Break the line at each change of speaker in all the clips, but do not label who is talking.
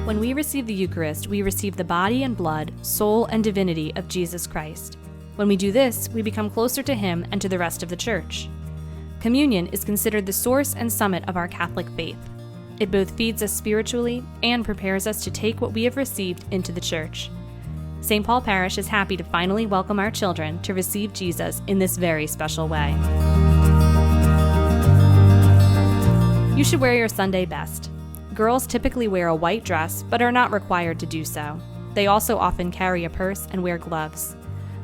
When we receive the Eucharist, we receive the body and blood, soul and divinity of Jesus Christ. When we do this, we become closer to Him and to the rest of the Church. Communion is considered the source and summit of our Catholic faith. It both feeds us spiritually and prepares us to take what we have received into the Church. St. Paul Parish is happy to finally welcome our children to receive Jesus in this very special way. You should wear your Sunday best. Girls typically wear a white dress, but are not required to do so. They also often carry a purse and wear gloves.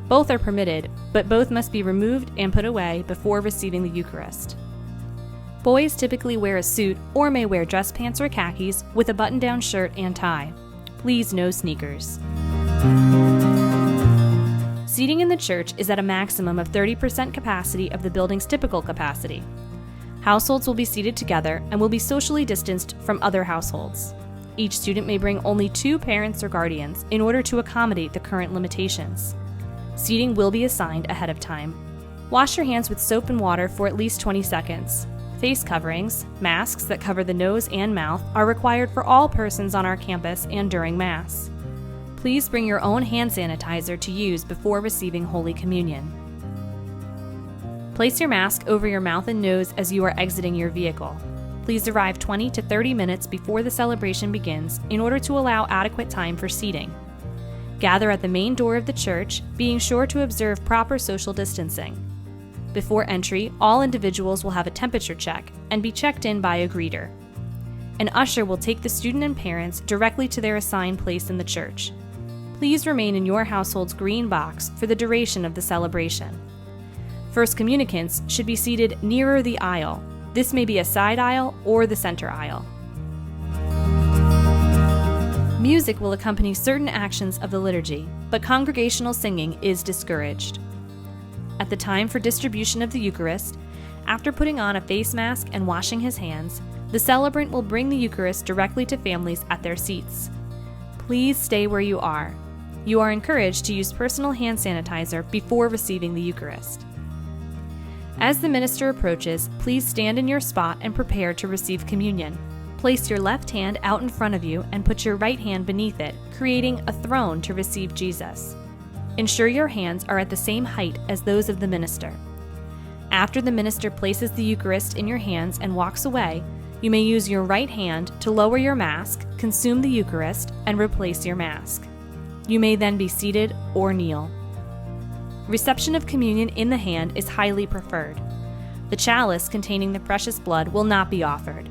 Both are permitted, but both must be removed and put away before receiving the Eucharist. Boys typically wear a suit or may wear dress pants or khakis with a button-down shirt and tie. Please no sneakers. Seating in the church is at a maximum of 30% capacity of the building's typical capacity. Households will be seated together and will be socially distanced from other households. Each student may bring only 2 parents or guardians in order to accommodate the current limitations. Seating will be assigned ahead of time. Wash your hands with soap and water for at least 20 seconds. Face coverings, masks that cover the nose and mouth, are required for all persons on our campus and during Mass. Please bring your own hand sanitizer to use before receiving Holy Communion. Place your mask over your mouth and nose as you are exiting your vehicle. Please arrive 20 to 30 minutes before the celebration begins in order to allow adequate time for seating. Gather at the main door of the church, being sure to observe proper social distancing. Before entry, all individuals will have a temperature check and be checked in by a greeter. An usher will take the student and parents directly to their assigned place in the church. Please remain in your household's green box for the duration of the celebration. First communicants should be seated nearer the aisle. This may be a side aisle or the center aisle. Music will accompany certain actions of the liturgy, but congregational singing is discouraged. At the time for distribution of the Eucharist, after putting on a face mask and washing his hands, the celebrant will bring the Eucharist directly to families at their seats. Please stay where you are. You are encouraged to use personal hand sanitizer before receiving the Eucharist. As the minister approaches, please stand in your spot and prepare to receive communion. Place your left hand out in front of you and put your right hand beneath it, creating a throne to receive Jesus. Ensure your hands are at the same height as those of the minister. After the minister places the Eucharist in your hands and walks away, you may use your right hand to lower your mask, consume the Eucharist, and replace your mask. You may then be seated or kneel. Reception of communion in the hand is highly preferred. The chalice containing the precious blood will not be offered.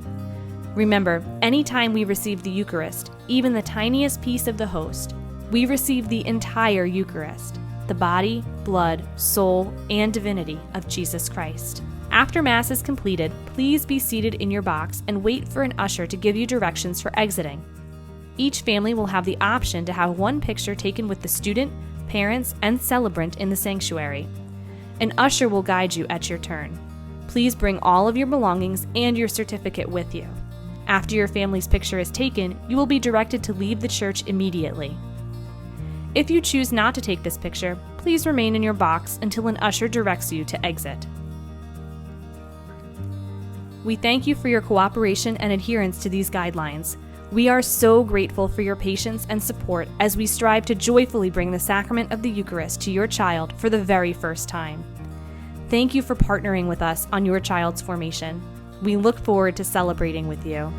Remember, any time we receive the Eucharist, even the tiniest piece of the host, we receive the entire Eucharist, the body, blood, soul, and divinity of Jesus Christ. After Mass is completed, please be seated in your box and wait for an usher to give you directions for exiting. Each family will have the option to have one picture taken with the student, parents, and celebrant in the sanctuary. An usher will guide you at your turn. Please bring all of your belongings and your certificate with you. After your family's picture is taken, you will be directed to leave the church immediately. If you choose not to take this picture, please remain in your box until an usher directs you to exit. We thank you for your cooperation and adherence to these guidelines. We are so grateful for your patience and support as we strive to joyfully bring the sacrament of the Eucharist to your child for the very first time. Thank you for partnering with us on your child's formation. We look forward to celebrating with you.